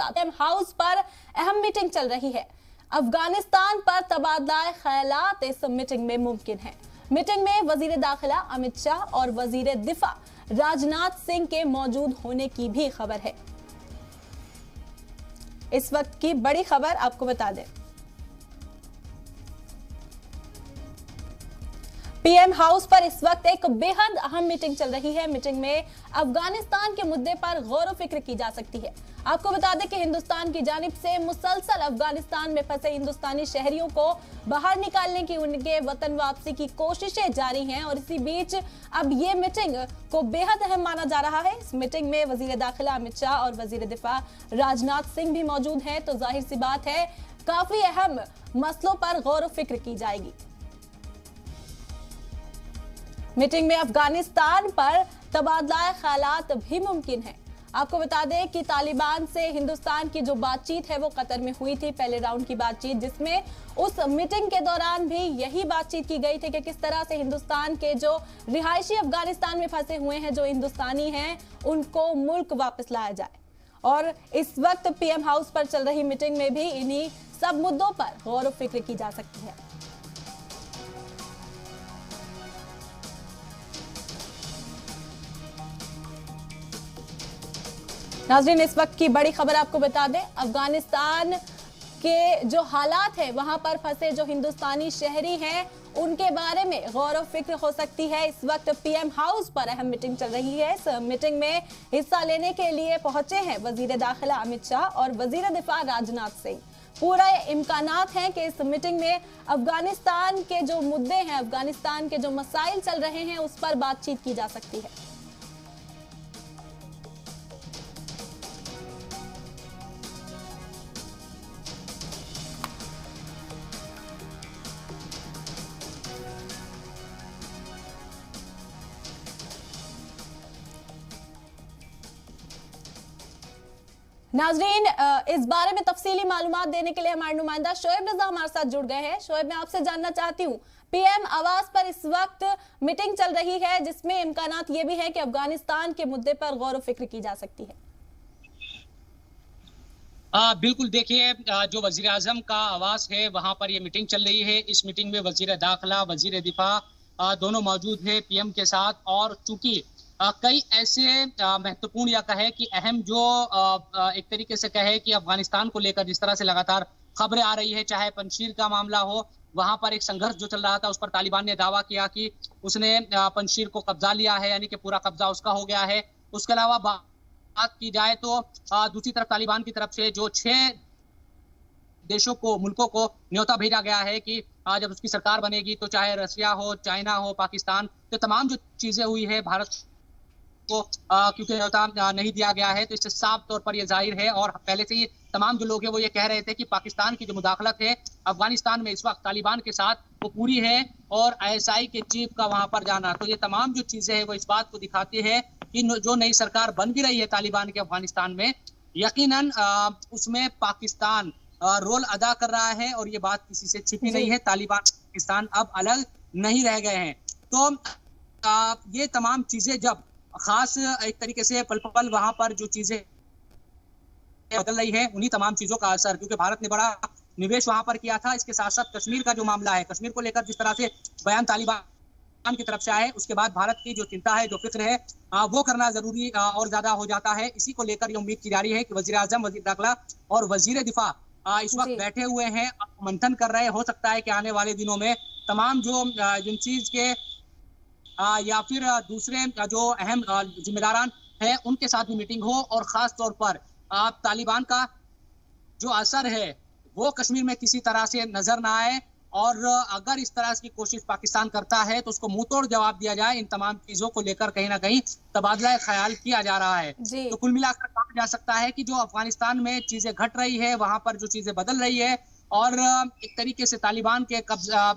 साथ हाउस पर अहम मीटिंग चल रही है। अफगानिस्तान पर तबादला ख्यालात इस मीटिंग में मुमकिन है। मीटिंग में वजीर दाखिला अमित शाह और वजीर दिफा राजनाथ सिंह के मौजूद होने की भी खबर है। इस वक्त की बड़ी खबर आपको बता दें, पीएम हाउस पर इस वक्त एक बेहद अहम मीटिंग चल रही है। मीटिंग में अफगानिस्तान के मुद्दे पर गौर व फिक्र की जा सकती है। आपको बता दें कि हिंदुस्तान की जानिब से मुसलसल अफगानिस्तान में फंसे हिंदुस्तानी शहरियों को बाहर निकालने की उनके वतन वापसी की कोशिशें जारी हैं और इसी बीच अब ये मीटिंग को बेहद अहम माना जा रहा है। इस मीटिंग में वजीर दाखिला अमित शाह और वजीर दिफा राजनाथ सिंह भी मौजूद हैं, तो जाहिर सी बात है काफी अहम मसलों पर गौर व फिक्र की जाएगी। मीटिंग में अफगानिस्तान पर तबादला ख्यालात भी मुमकिन है। आपको बता दें कि तालिबान से हिंदुस्तान की जो बातचीत है वो कतर में हुई थी, पहले राउंड की बातचीत, जिसमें उस मीटिंग के दौरान भी यही बातचीत की गई थी कि किस तरह से हिंदुस्तान के जो रिहायशी अफगानिस्तान में फंसे हुए हैं, जो हिंदुस्तानी हैं, उनको मुल्क वापस लाया जाए। और इस वक्त पीएम हाउस पर चल रही मीटिंग में भी इन्हीं सब मुद्दों पर गौर व फिक्र की जा सकती है। नाज़रीन, इस वक्त की बड़ी खबर आपको बता दें, अफगानिस्तान के जो हालात है वहां पर फंसे जो हिंदुस्तानी शहरी हैं उनके बारे में गौर व फिक्र हो सकती है। इस वक्त पीएम हाउस पर अहम मीटिंग चल रही है। इस मीटिंग में हिस्सा लेने के लिए पहुंचे हैं वजीर दाखिला अमित शाह और वजीर दिफा राजनाथ सिंह। पूरा इम्कानात हैं कि इस मीटिंग में अफगानिस्तान के जो मुद्दे हैं, अफगानिस्तान के जो मसाइल चल रहे हैं, उस पर बातचीत की जा सकती है। नाजरीन, इस बारे में तफसीली मालूमात देने के लिए हमारे नुमाइंदा शोएब रजा हमारे साथ जुड़ गए हैं। शोएब, मैं आपसे जानना चाहती हूँ, पीएम आवास पर इस वक्त मीटिंग चल रही है जिसमें इम्कानात ये भी है कि अफगानिस्तान के मुद्दे पर गौर व फिक्र की जा सकती है। बिल्कुल, देखिए, जो वजीर आजम का आवास है वहां पर ये मीटिंग चल रही है। इस मीटिंग में वजीर दाखिला, वजीर दिफा दोनों मौजूद है पीएम के साथ। और चूंकि कई ऐसे महत्वपूर्ण या कहे कि अहम जो एक तरीके से कहे कि अफगानिस्तान को लेकर जिस तरह से लगातार खबरें आ रही है, चाहे पंजशीर का मामला हो, वहां पर एक संघर्ष जो चल रहा था उस पर तालिबान ने दावा किया कि उसने पंजशीर को कब्जा लिया है, यानी कि पूरा कब्जा उसका हो गया है। उसके अलावा बात की जाए तो दूसरी तरफ तालिबान की तरफ से जो 6 देशों को, मुल्कों को न्योता भेजा गया है कि जब उसकी सरकार बनेगी तो चाहे रशिया हो, चाइना हो, पाकिस्तान, तो तमाम जो चीजें हुई है भारत को क्योंकि न्योता नहीं दिया गया है, तो इससे साफ तौर पर यह जाहिर है। और पहले से ही तमाम जो लोग हैं वो ये कह रहे थे कि पाकिस्तान की जो मुदाखलत है अफगानिस्तान में इस वक्त तालिबान के साथ वो पूरी है, और आईएसआई के चीफ का वहां पर जाना, तो ये तमाम जो चीजें हैं वो इस बात को दिखाती है कि जो नई सरकार बन भी रही है तालिबान के अफगानिस्तान में, यकीनन उसमें पाकिस्तान रोल अदा कर रहा है। और ये बात किसी से छिपी नहीं है, तालिबान पाकिस्तान अब अलग नहीं रह गए हैं। तो ये तमाम चीजें जब खास एक तरीके से पल पल वहां पर जो चीजें बदल रही है, उन्हीं तमाम चीजों का असर, क्योंकि भारत ने बड़ा निवेश वहां पर किया था। इसके साथ साथ कश्मीर का जो मामला है, कश्मीर को लेकर जिस तरह से बयान तालिबान की तरफ से आए, उसके बाद भारत की जो चिंता है, जो फिक्र है, वो करना जरूरी और ज्यादा हो जाता है। इसी को लेकर ये उम्मीद की जा रही है कि वजीर आजम, वजीर दाखिला और वजीर दिफा इस वक्त बैठे हुए हैं, मंथन कर रहे हैं। हो सकता है कि आने वाले दिनों में तमाम जो एजेंसीज के या फिर दूसरे जो अहम जिम्मेदारान है उनके साथ भी मीटिंग हो, और खास तौर पर तालिबान का जो असर है वो कश्मीर में किसी तरह से नजर ना आए। और अगर इस तरह की कोशिश पाकिस्तान करता है तो उसको मुंह तोड़ जवाब दिया जाए। इन तमाम चीजों को लेकर कहीं ना कहीं तबादला ख्याल किया जा रहा है। तो कुल मिलाकर कहा जा सकता है कि जो अफगानिस्तान में चीजें घट रही है, वहां पर जो चीजें बदल रही है, और एक तरीके से तालिबान के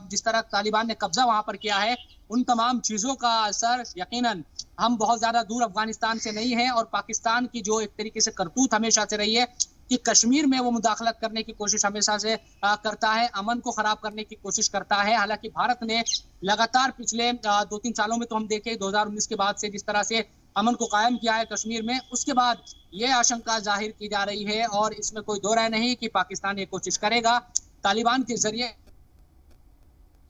जिस तरह तालिबान ने कब्जा वहां पर किया है, उन तमाम चीजों का असर यकीनन हम बहुत ज्यादा दूर अफगानिस्तान से नहीं है। और पाकिस्तान की जो एक तरीके से करतूत हमेशा से रही है कि कश्मीर में वो मुदाखलत करने की कोशिश हमेशा से करता है, अमन को खराब करने की कोशिश करता है। हालांकि भारत ने लगातार पिछले 2-3 सालों में तो हम देखे 2019 के बाद से जिस तरह से अमन को कायम किया है कश्मीर में, उसके बाद ये आशंका जाहिर की जा रही है और इसमें कोई दो राय नहीं कि पाकिस्तान ये कोशिश करेगा तालिबान के जरिए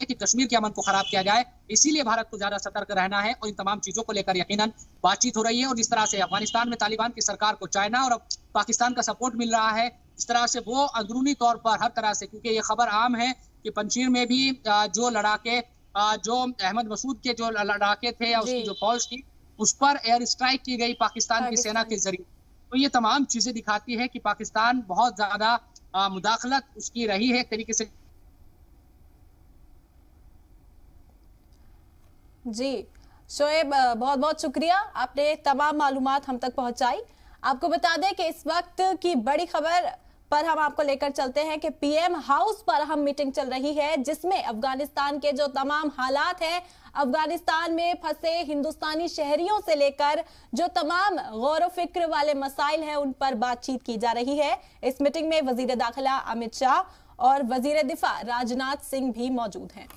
कि कश्मीर के अमन को खराब किया जाए। इसीलिए भारत को ज्यादा सतर्क रहना है और इन तमाम चीजों को लेकर यकीनन बातचीत हो रही है। और जिस तरह से अफगानिस्तान में तालिबान की सरकार को चाइना और पाकिस्तान का सपोर्ट मिल रहा है, इस तरह से वो अंदरूनी तौर पर हर तरह से, क्योंकि ये खबर आम है कि पंजशीर में भी जो लड़ाके, जो अहमद मसूद के जो लड़ाके थे या उसकी जो फौज थी, उस पर एयर स्ट्राइक की गई पाकिस्तान की सेना के जरिए। तो ये तमाम चीजें दिखाती है कि पाकिस्तान बहुत ज्यादा मुदाखलत उसकी रही है एक तरीके से। जी शोएब, बहुत बहुत शुक्रिया, आपने तमाम मालूमात हम तक पहुंचाई। आपको बता दें कि इस वक्त की बड़ी खबर पर हम आपको लेकर चलते हैं कि पीएम हाउस पर अहम मीटिंग चल रही है, जिसमें अफगानिस्तान के जो तमाम हालात हैं, अफगानिस्तान में फंसे हिंदुस्तानी शहरियों से लेकर जो तमाम गौर फिक्र वाले मसाइल हैं, उन पर बातचीत की जा रही है। इस मीटिंग में वजीर दाखिला अमित शाह और वजीर दिफा राजनाथ सिंह भी मौजूद हैं।